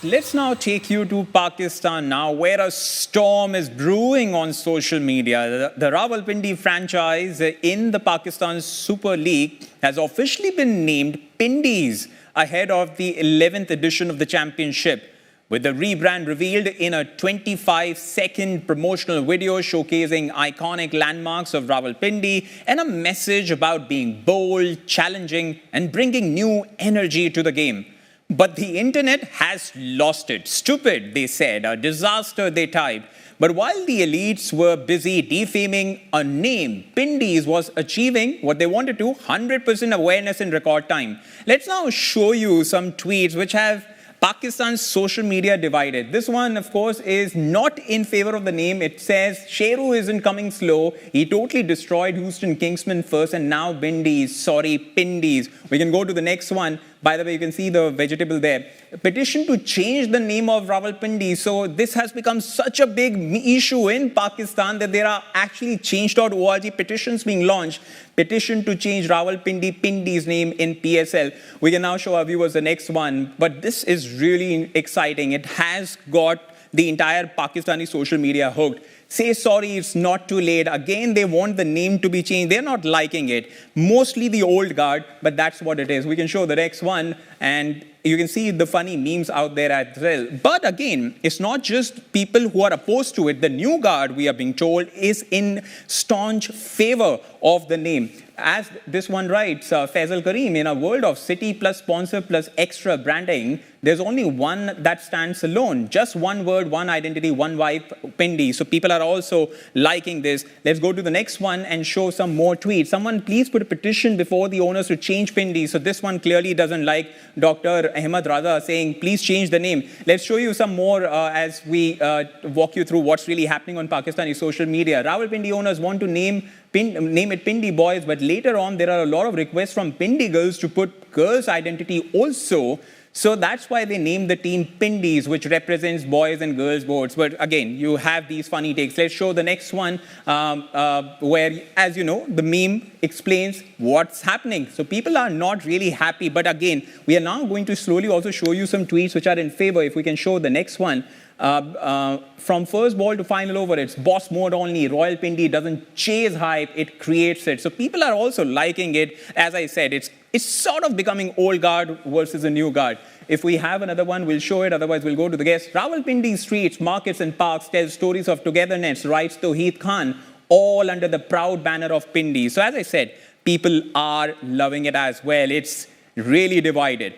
Let's now take you to Pakistan now, where a storm is brewing on social media. The Rawalpindi franchise in the Pakistan Super League has officially been named Pindiz ahead of the 11th edition of the championship, with the rebrand revealed in a 25-second promotional video showcasing iconic landmarks of Rawalpindi and a message about being bold, challenging, and bringing new energy to the game. But the internet has lost it. Stupid, they said. A disaster, they typed. But while the elites were busy defaming a name, Pindiz was achieving what they wanted to, 100% awareness in record time. Let's now show you some tweets which have Pakistan's social media divided. This one, of course, is not in favor of the name. It says, Sheru isn't coming slow. He totally destroyed Houston Kingsman first, and now Pindiz. Sorry, Pindiz. We can go to the next one. By the way, you can see the vegetable there. A petition to change the name of Rawalpindi. So this has become such a big issue in Pakistan that there are actually change.org petitions being launched. Petition to change Rawalpindi Pindi's name in PSL. We can now show our viewers the next one. But this is really exciting. It has got the entire Pakistani social media hooked. Say sorry, it's not too late. Again, they want the name to be changed. They're not liking it. Mostly the old guard, but that's what it is. We can show the next one, and you can see the funny memes out there as well. But again, it's not just people who are opposed to it. The new guard, we are being told, is in staunch favor of the name. As this one writes, Faisal Kareem, in a world of city plus sponsor plus extra branding, there's only one that stands alone. Just one word, one identity, one vibe, Pindi. So people are also liking this. Let's go to the next one and show some more tweets. Someone please put a petition before the owners to change Pindi. So this one clearly doesn't like Dr. Ahmad Raza saying, please change the name. Let's show you some more as we walk you through what's really happening on Pakistani social media. Rawalpindi owners want to name it Pindi boys, but later on there are a lot of requests from Pindi girls to put girls' identity also. So that's why they named the team Pindiz, which represents boys and girls boards. But again, you have these funny takes. Let's show the next one where, as you know, the meme explains what's happening. So people are not really happy. But again, we are now going to slowly also show you some tweets which are in favor. If we can show the next one. From first ball to final over, it's boss mode only. Rawalpindi doesn't chase hype, it creates it. So people are also liking it. As I said, it's sort of becoming old guard versus a new guard. If we have another one, we'll show it. Otherwise, we'll go to the guest. Rawalpindi streets, markets and parks tell stories of togetherness, writes Tawheed Khan, all under the proud banner of Pindi. So as I said, people are loving it as well. It's really divided.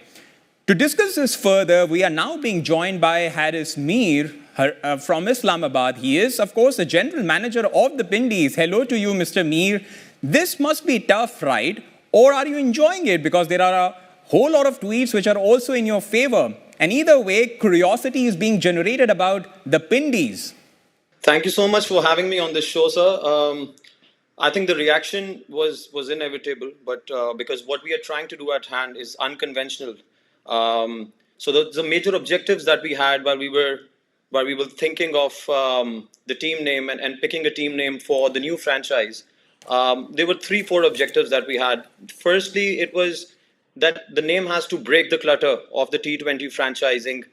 To discuss this further, we are now being joined by Haris Mir from Islamabad. He is, of course, the general manager of the Pindiz. Hello to you, Mr. Mir. This must be tough, right? Or are you enjoying it? Because there are a whole lot of tweets which are also in your favor. And either way, curiosity is being generated about the Pindiz. Thank you so much for having me on this show, sir. I think the reaction was inevitable, but because what we are trying to do at hand is unconventional. So the major objectives that we had while we were thinking of the team name and picking a team name for the new franchise, there were 3-4 objectives that we had. Firstly, it was that the name has to break the clutter of the T20 franchising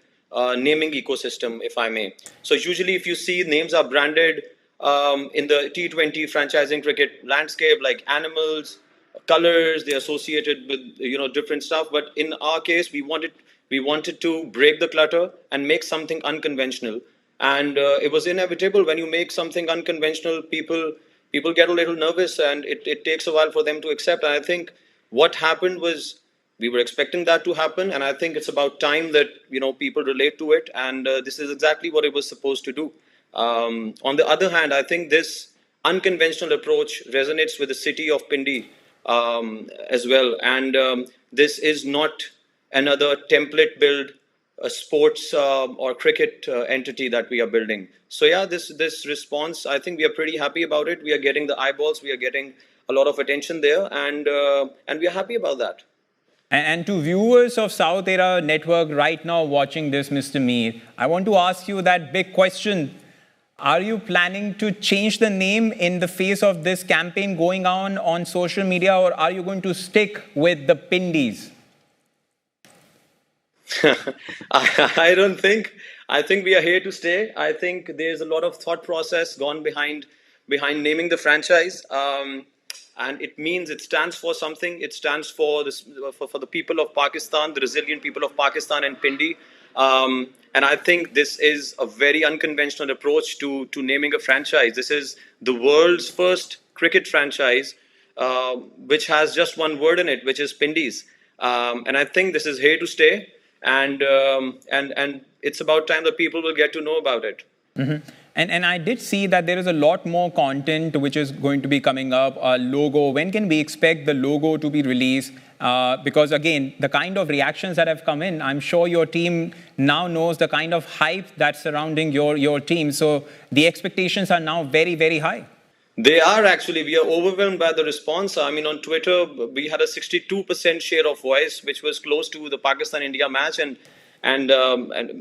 naming ecosystem, if I may. So usually if you see names are branded in the T20 franchising cricket landscape like animals, colors, they're associated with different stuff. But in our case, we wanted to break the clutter and make something unconventional. And it was inevitable when you make something unconventional, people get a little nervous, and it takes a while for them to accept. And I think what happened was we were expecting that to happen, and I think it's about time that people relate to it. And this is exactly what it was supposed to do. On the other hand, I think this unconventional approach resonates with the city of Pindi as well. And this is not another template build, a sports or cricket entity that we are building. So yeah, this response, I think we are pretty happy about it. We are getting the eyeballs, we are getting a lot of attention there, and we are happy about that. And to viewers of South Era Network right now watching this, Mr. Mir, I want to ask you that big question. Are you planning to change the name in the face of this campaign going on social media, or are you going to stick with the Pindiz? I don't think. I think we are here to stay. I think there's a lot of thought process gone behind naming the franchise, and it means it stands for something. It stands for this for the people of Pakistan, the resilient people of Pakistan and Pindi. And I think this is a very unconventional approach to naming a franchise. This is the world's first cricket franchise, which has just one word in it, which is Pindiz. And I think this is here to stay, and it's about time that people will get to know about it. And I did see that there is a lot more content which is going to be coming up. Logo. When can we expect the logo to be released? Because again, the kind of reactions that have come in, I'm sure your team now knows the kind of hype that's surrounding your team. So the expectations are now very, very high. They are actually. We are overwhelmed by the response. I mean, on Twitter, we had a 62% share of voice, which was close to the Pakistan-India match, and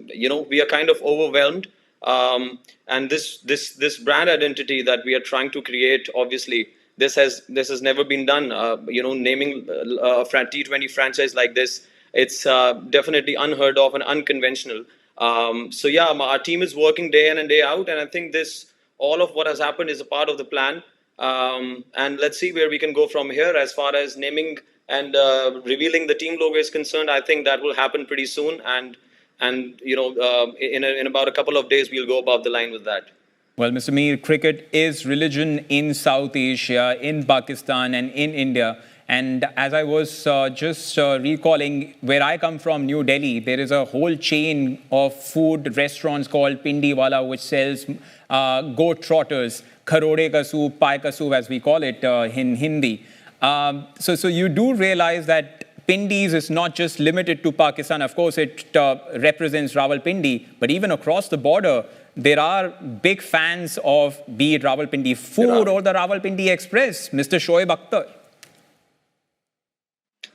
you know, we are kind of overwhelmed. And this brand identity that we are trying to create, obviously, this has never been done. You know, naming a T20 franchise like this, it's definitely unheard of and unconventional. So yeah, our team is working day in and day out, and I think all of what has happened is a part of the plan. And let's see where we can go from here. As far as naming and revealing the team logo is concerned, I think that will happen pretty soon. And you know, in about a couple of days, we'll go above the line with that. Well, Mr. Mir, cricket is religion in South Asia, in Pakistan, and in India. And as I was just recalling, where I come from, New Delhi, there is a whole chain of food restaurants called Pindi Wala, which sells goat trotters, kharode ka soup, pai ka soup, as we call it in Hindi. So you do realize that Pindiz is not just limited to Pakistan. Of course, it represents Rawalpindi, but even across the border, there are big fans of be it Rawalpindi food or the Rawalpindi Express, Mr. Shoaib Akhtar.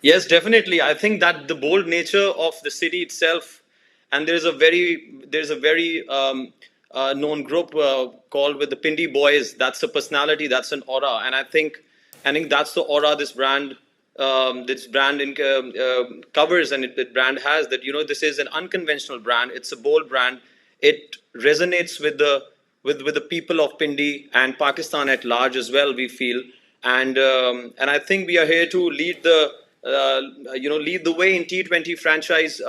Yes, definitely. I think that the bold nature of the city itself, and there's a very known group called with the Pindi boys. That's a personality, that's an aura, and I think that's the aura this brand covers, and the brand has. That, you know, this is an unconventional brand. It's a bold brand. It resonates with the people of Pindi and Pakistan at large as well, we feel, and I think we are here to lead the way in T20 franchise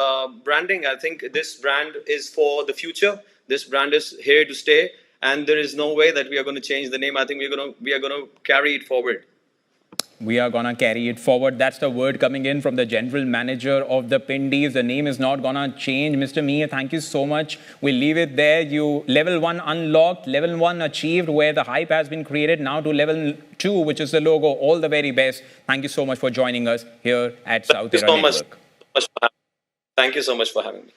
branding. I think this brand is for the future. This brand is here to stay, and there is no way that we are going to change the name. I think we are going to carry it forward. We are going to carry it forward. That's the word coming in from the general manager of the Pindiz. The name is not going to change. Mr. Mir, thank you so much. We'll leave it there. Level 1 unlocked, level 1 achieved, where the hype has been created. Now to level 2, which is the logo. All the very best. Thank you so much for joining us here at South Era Network. Thank you so much for having me.